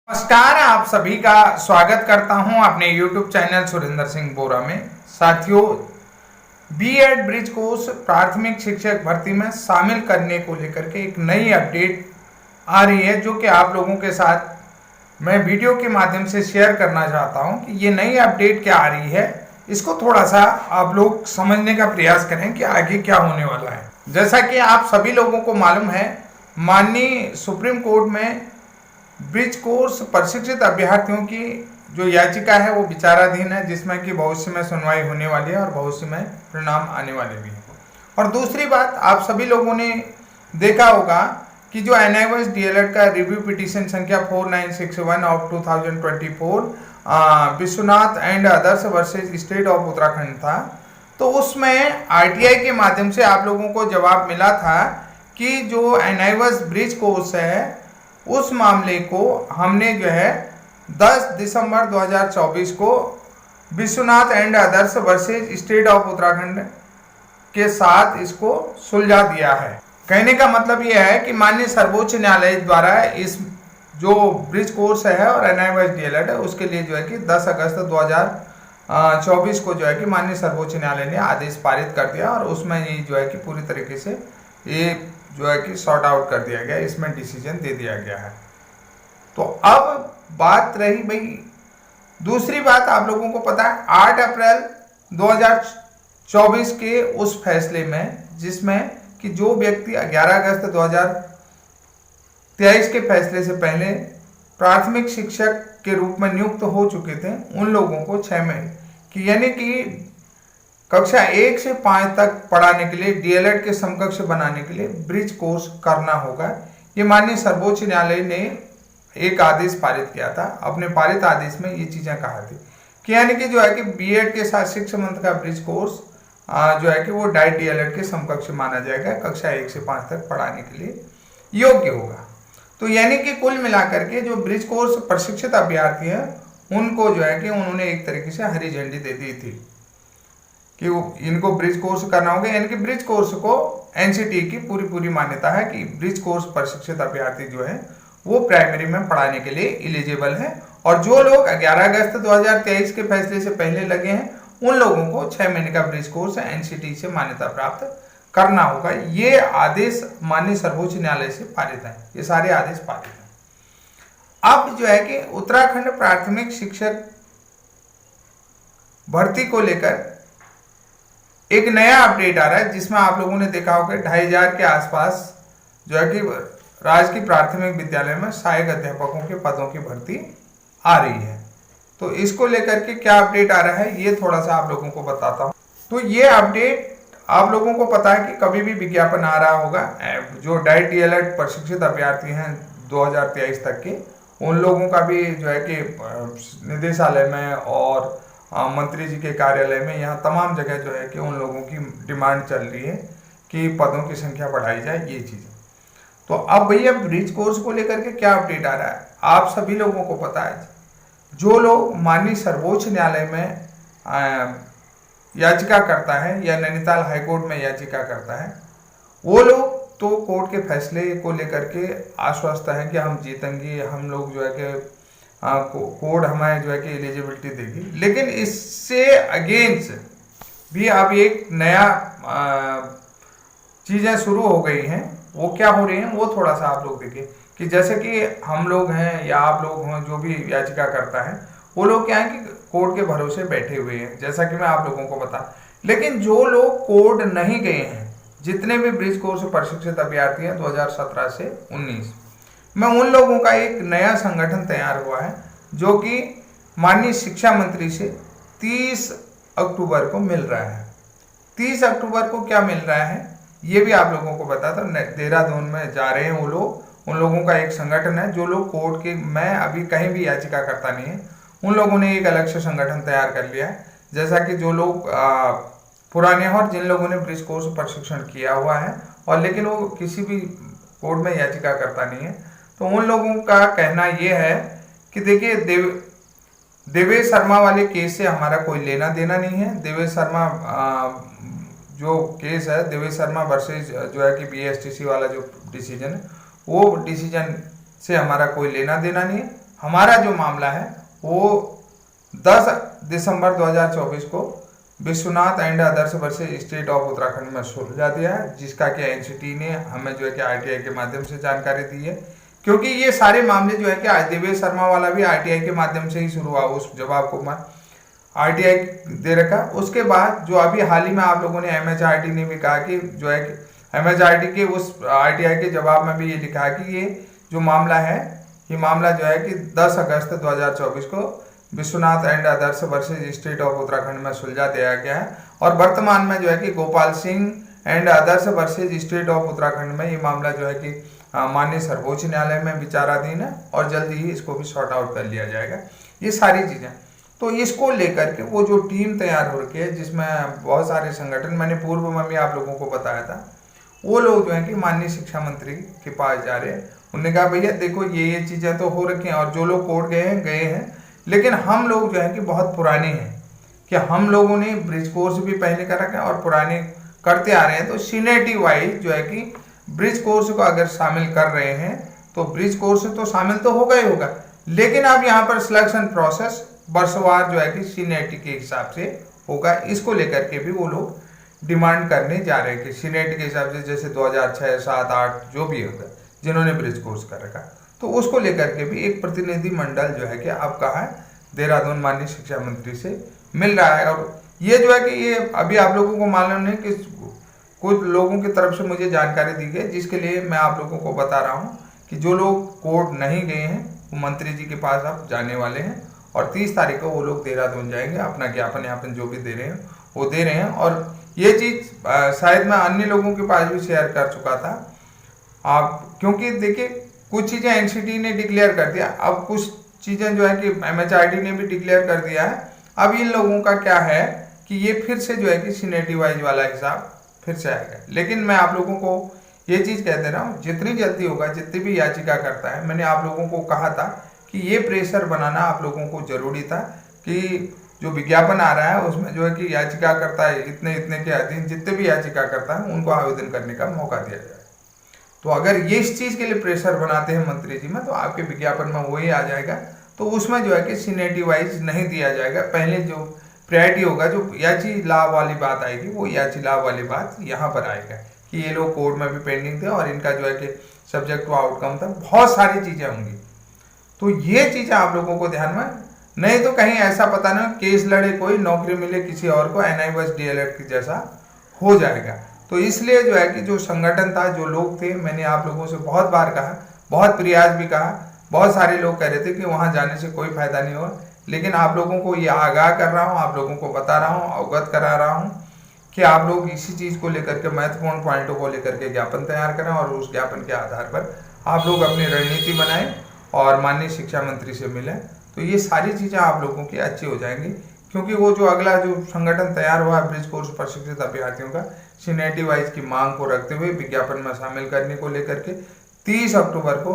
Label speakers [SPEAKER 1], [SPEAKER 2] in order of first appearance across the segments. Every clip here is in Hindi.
[SPEAKER 1] नमस्कार, आप सभी का स्वागत करता हूं अपने YouTube चैनल सुरेंद्र सिंह बोरा में। साथियों, बीएड ब्रिज कोर्स प्राथमिक शिक्षक भर्ती में शामिल करने को लेकर के एक नई अपडेट आ रही है, जो कि आप लोगों के साथ मैं वीडियो के माध्यम से शेयर करना चाहता हूं कि ये नई अपडेट क्या आ रही है। इसको थोड़ा सा आप लोग समझने का प्रयास करें कि आगे क्या होने वाला है। जैसा कि आप सभी लोगों को मालूम है, माननीय सुप्रीम कोर्ट में ब्रिज कोर्स प्रशिक्षित अभ्यर्थियों की जो याचिका है वो विचाराधीन है, जिसमें कि भविष्य में सुनवाई होने वाली है और भविष्य में परिणाम आने वाले भी हैं। और दूसरी बात, आप सभी लोगों ने देखा होगा कि जो एनआईओएस डीएलएड का रिव्यू पिटीशन संख्या 4961 of 2024 Vishwanath and others versus state of Uttarakhand था, तो उसमें आरटीआई के माध्यम से आप लोगों को जवाब मिला था कि जो एनआईओएस ब्रिज कोर्स है उस मामले को हमने जो है 10 दिसंबर 2024 को Vishwanath and others versus state of Uttarakhand के साथ इसको सुलझा दिया है। कहने का मतलब यह है कि माननीय सर्वोच्च न्यायालय द्वारा इस जो ब्रिज कोर्स है और एनआईओएस डीएलएड है उसके लिए जो है कि 10 अगस्त 2024 को जो है कि माननीय सर्वोच्च न्यायालय ने आदेश पारित कर दिया और उसमें ये जो है कि पूरी तरीके से ये जो है कि सॉर्ट आउट कर दिया गया, इसमें डिसीजन दे दिया गया है। तो अब बात रही भाई, दूसरी बात आप लोगों को पता है 8 अप्रैल 2024 के उस फैसले में, जिसमें कि जो व्यक्ति 11 अगस्त 2023 के फैसले से पहले प्राथमिक शिक्षक के रूप में नियुक्त हो चुके थे, उन लोगों को 6 महीने की यानी कि कक्षा 1 से 5 तक पढ़ाने के लिए डीएलएड के समकक्ष बनाने के लिए ब्रिज कोर्स करना होगा। ये माननीय सर्वोच्च न्यायालय ने एक आदेश पारित किया था। अपने पारित आदेश में ये चीजें कहा थी कि यानी कि जो है कि बीएड के साथ शिक्षा मंत्र का ब्रिज कोर्स जो है कि वो डाइट डीएलएड के समकक्ष माना जाएगा, कक्षा 1 से 5 तक पढ़ाने के लिए योग्य होगा। तो यानी कि कुल मिलाकर के जो ब्रिज कोर्स प्रशिक्षित अभ्यर्थी हैं उनको जो है कि उन्होंने एक तरीके से हरी झंडी दे दी थी कि इनको ब्रिज कोर्स करना होगा। यानी कि ब्रिज कोर्स को एनसीटी की पूरी मान्यता है कि ब्रिज कोर्स प्रशिक्षित अभ्यर्थी जो है वो प्राइमरी में पढ़ाने के लिए एलिजिबल है, और जो लोग 11 अगस्त 2023 के फैसले से पहले लगे हैं उन लोगों को 6 महीने का ब्रिज कोर्स एनसीटी से मान्यता प्राप्त करना होगा। ये आदेश माननीय सर्वोच्च न्यायालय से पारित है, ये सारे आदेश पारित हैं। अब जो है कि उत्तराखंड प्राथमिक शिक्षक भर्ती को लेकर एक नया अपडेट आ रहा है, जिसमें आप लोगों ने देखा होगा 2500 के आसपास जो है कि राजकीय प्राथमिक विद्यालय में सहायक अध्यापकों के पदों की भर्ती आ रही है। तो इसको लेकर के क्या अपडेट आ रहा है ये थोड़ा सा आप लोगों को बताता हूँ। तो ये अपडेट आप लोगों को पता है कि कभी भी विज्ञापन आ रहा होगा, जो डाइट डीएलएड प्रशिक्षित अभ्यर्थी हैं 2023 तक के, उन लोगों का भी जो है कि निदेशालय में और मंत्री जी के कार्यालय में, यहाँ तमाम जगह जो है कि उन लोगों की डिमांड चल रही है कि पदों की संख्या बढ़ाई जाए, ये चीज़ें। तो अब भैया ब्रिज कोर्स को लेकर के क्या अपडेट आ रहा है, आप सभी लोगों को पता है। जो लोग माननीय सर्वोच्च न्यायालय में याचिका करता है या नैनीताल हाईकोर्ट में याचिका करता है, वो लोग तो कोर्ट के फैसले को लेकर के आश्वस्त हैं कि हम जीतेंगे, हम लोग जो है कि कोर्ट हमें जो है कि एलिजिबिलिटी देगी। लेकिन इससे अगेंस्ट भी अब एक नया चीज़ें शुरू हो गई हैं। वो क्या हो रही हैं वो थोड़ा सा आप लोग देखिए कि जैसे कि हम लोग हैं या आप लोग हों, जो भी याचिका करता है वो लोग क्या है कि कोर्ट के भरोसे बैठे हुए हैं, जैसा कि मैं आप लोगों को बता। लेकिन जो लोग कोर्ट नहीं गए हैं, जितने भी ब्रिज कोर्स प्रशिक्षित अभ्यर्थी हैं 2017 से 19 में, उन लोगों का एक नया संगठन तैयार हुआ है, जो कि माननीय शिक्षा मंत्री से 30 अक्टूबर को मिल रहा है। 30 अक्टूबर को क्या मिल रहा है ये भी आप लोगों को बता था। देहरादून में जा रहे हैं वो लोग, उन लोगों का एक संगठन है। जो लोग कोर्ट के में अभी कहीं भी याचिका करता नहीं है, उन लोगों ने एक अलग से संगठन तैयार कर लिया है। जैसा कि जो लोग पुराने हैं और जिन लोगों ने ब्रिज कोर्स प्रशिक्षण किया हुआ है और लेकिन वो किसी भी कोर्ट में याचिका करता नहीं है, तो उन लोगों का कहना यह है कि देखिए देवेश शर्मा वाले केस से हमारा कोई लेना देना नहीं है। देवेश शर्मा जो केस है, देवेश शर्मा वर्सेज जो है कि बीएसटीसी वाला जो डिसीजन है, वो डिसीजन से हमारा कोई लेना देना नहीं है। हमारा जो मामला है वो 10 दिसंबर 2024 को Vishwanath and others versus state of Uttarakhand में सुलझा दिया है, जिसका कि एनसीटी ने हमें जो है कि आरटीआई के माध्यम से जानकारी दी है। क्योंकि ये सारे मामले जो है कि देवेश शर्मा वाला भी आरटीआई के माध्यम से ही शुरू हुआ, उस जवाब को मैं आरटीआई दे रखा। उसके बाद जो अभी हाल ही में आप लोगों ने एमएचआरडी ने भी कहा कि जो है कि एमएचआरडी के उस आरटीआई के जवाब में भी ये लिखा है कि ये जो मामला है, ये मामला जो है कि 10 अगस्त 2024 को Vishwanath and others versus state of Uttarakhand में सुलझा दिया गया है। और वर्तमान में जो है कि Gopal Singh and others versus state of Uttarakhand में ये मामला जो है कि माननीय सर्वोच्च न्यायालय में विचाराधीन है और जल्दी ही इसको भी सॉर्ट आउट कर लिया जाएगा। ये सारी चीज़ें, तो इसको लेकर के वो जो टीम तैयार हो रही है, जिसमें बहुत सारे संगठन, मैंने पूर्व में भी आप लोगों को बताया था, वो लोग जो है कि माननीय शिक्षा मंत्री के पास जा रहे हैं। उन्होंने कहा भैया देखो ये चीज़ें तो हो रखी हैं और जो लोग कोर्ट गए हैं, लेकिन हम लोग जो है कि बहुत पुराने हैं कि हम लोगों ने ब्रिज कोर्स भी पहले कर रखे हैं और पुराने करते आ रहे हैं। तो सीनियरिटी वाइज जो है कि ब्रिज कोर्स को अगर शामिल कर रहे हैं तो ब्रिज कोर्स तो शामिल तो होगा ही होगा, लेकिन अब यहाँ पर सिलेक्शन प्रोसेस वर्षवार जो है कि सीनियरिटी के हिसाब से होगा। इसको लेकर के भी वो लोग डिमांड करने जा रहे हैं कि सीनियरिटी के हिसाब से, जैसे 2006, 7, 8 जो भी होगा जिन्होंने ब्रिज कोर्स कर रखा, तो उसको लेकर के भी एक प्रतिनिधि मंडल जो है कि अब कहा है देहरादून माननीय शिक्षा मंत्री से मिल रहा है। और ये जो है कि ये अभी आप लोगों को मालूम नहीं कि कुछ लोगों की तरफ से मुझे जानकारी दी गई, जिसके लिए मैं आप लोगों को बता रहा हूँ कि जो लोग कोर्ट नहीं गए हैं वो मंत्री जी के पास अब जाने वाले हैं और 30 तारीख को वो लोग देहरादून जाएंगे, अपना ज्ञापन यापन जो भी दे रहे हैं वो दे रहे हैं। और ये चीज़ शायद मैं अन्य लोगों के पास भी शेयर कर चुका था आप, क्योंकि देखिए कुछ चीज़ें एनसीटी ने डिक्लेयर कर दिया, अब कुछ चीज़ें जो है कि एमएचआरडी ने भी डिक्लेयर कर दिया है। अब इन लोगों का क्या है कि ये फिर से जो है कि सीनियरिटी वाइज वाला हिसाब फिर से आएगा। लेकिन मैं आप लोगों को ये चीज़ कह दे रहा हूँ, जितनी जल्दी होगा, जितनी भी याचिका करता है, मैंने आप लोगों को कहा था कि ये प्रेशर बनाना आप लोगों को जरूरी था कि जो विज्ञापन आ रहा है उसमें जो है कि याचिका करता है इतने इतने के अधीन जितने भी याचिका करता है उनको आवेदन करने का मौका दिया जाए। तो अगर ये इस चीज़ के लिए प्रेशर बनाते हैं मंत्री जी में, तो आपके विज्ञापन में वही आ जाएगा। तो उसमें जो है कि सीनियरिटी वाइज नहीं दिया जाएगा, पहले जो प्रायोरिटी होगा, जो याची लाभ वाली बात आएगी वो याची लाभ वाली बात यहाँ पर आएगा कि ये लोग कोर्ट में भी पेंडिंग थे और इनका जो है कि सब्जेक्ट टू आउटकम था, बहुत सारी चीज़ें होंगी। तो ये चीज़ें आप लोगों को ध्यान में, नहीं तो कहीं ऐसा पता नहीं केस लड़े कोई, नौकरी मिले किसी और को, एनआई बस डीएलएड की जैसा हो जाएगा। तो इसलिए जो है कि जो संगठन था, जो लोग थे, मैंने आप लोगों से बहुत बार कहा, बहुत प्रयास भी कहा, बहुत सारे लोग कह रहे थे कि वहाँ जाने से कोई फायदा नहीं होगा, लेकिन आप लोगों को ये आगाह कर रहा हूँ, आप लोगों को बता रहा हूँ, अवगत करा रहा हूँ कि आप लोग इसी चीज़ को लेकर के, महत्वपूर्ण पॉइंटों को लेकर के ज्ञापन तैयार करें और उस ज्ञापन के आधार पर आप लोग अपनी रणनीति बनाएं और माननीय शिक्षा मंत्री से मिलें। तो ये सारी चीज़ें आप लोगों की अच्छी हो जाएंगी, क्योंकि वो जो अगला जो संगठन तैयार हुआ है ब्रिज कोर्स प्रशिक्षित अभ्यर्थियों का, सीनियरिटी वाइज की मांग को रखते हुए विज्ञापन में शामिल करने को लेकर के 30 अक्टूबर को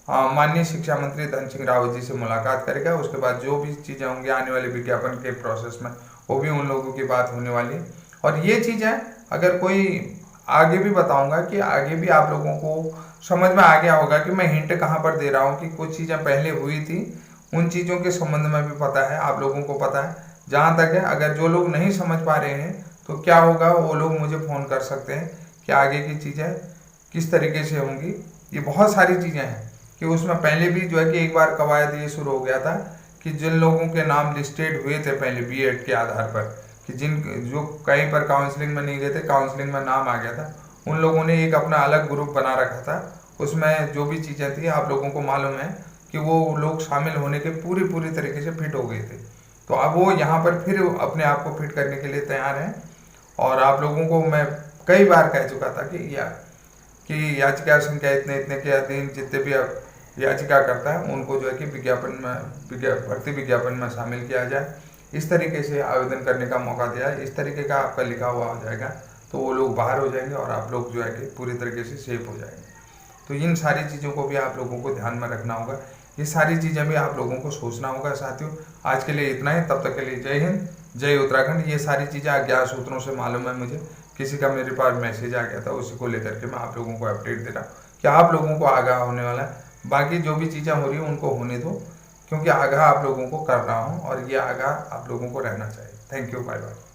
[SPEAKER 1] माननीय शिक्षा मंत्री धन सिंह रावत जी से मुलाकात करेगा। उसके बाद जो भी चीज़ें होंगी आने वाले विज्ञापन के प्रोसेस में, वो भी उन लोगों की बात होने वाली है। और ये चीज़ें अगर कोई आगे भी बताऊंगा कि आगे भी आप लोगों को समझ में आ गया होगा कि मैं हिंट कहाँ पर दे रहा हूँ कि कुछ चीज़ें पहले हुई थी, उन चीज़ों के संबंध में भी पता है, आप लोगों को पता है। जहाँ तक है, अगर जो लोग नहीं समझ पा रहे हैं तो क्या होगा, वो लोग मुझे फ़ोन कर सकते हैं कि आगे की चीज़ें किस तरीके से होंगी। ये बहुत सारी चीज़ें हैं कि उसमें पहले भी जो है कि एक बार कवायद ये शुरू हो गया था कि जिन लोगों के नाम लिस्टेड हुए थे पहले बीएड के आधार पर, कि जो कहीं पर काउंसलिंग में नहीं गए थे, काउंसलिंग में नाम आ गया था, उन लोगों ने एक अपना अलग ग्रुप बना रखा था। उसमें जो भी चीज़ें थी आप लोगों को मालूम है कि वो लोग शामिल होने के पूरी तरीके से फिट हो गए थे। तो अब वो यहाँ पर फिर अपने आप को फिट करने के लिए तैयार हैं। और आप लोगों को मैं कई बार कह चुका था कि याचिका संख्या इतने इतने के अधीन जितने भी याचिका करता है उनको जो है कि भर्ती विज्ञापन में शामिल किया जाए, इस तरीके से आवेदन करने का मौका दिया है, इस तरीके का आपका लिखा हुआ हो जाएगा, तो वो लोग बाहर हो जाएंगे और आप लोग जो है कि पूरी तरीके से सेफ हो जाएंगे। तो इन सारी चीज़ों को भी आप लोगों को ध्यान में रखना होगा, ये सारी चीज़ें भी आप लोगों को सोचना होगा। साथियों, आज के लिए इतना ही, तब तक के लिए जय हिंद, जय उत्तराखंड। ये सारी चीज़ें अज्ञात सूत्रों से मालूम है मुझे, किसी का मेरे पास मैसेज आ गया था, उसी को लेकर के मैं आप लोगों को अपडेट दे रहा हूँ कि आप लोगों को आगाह होने वाला है। बाकी जो भी चीज़ें हो रही हैं उनको होने दो, क्योंकि आगाह आप लोगों को कर रहा हूँ और ये आगाह आप लोगों को रहना चाहिए। Thank you, bye bye.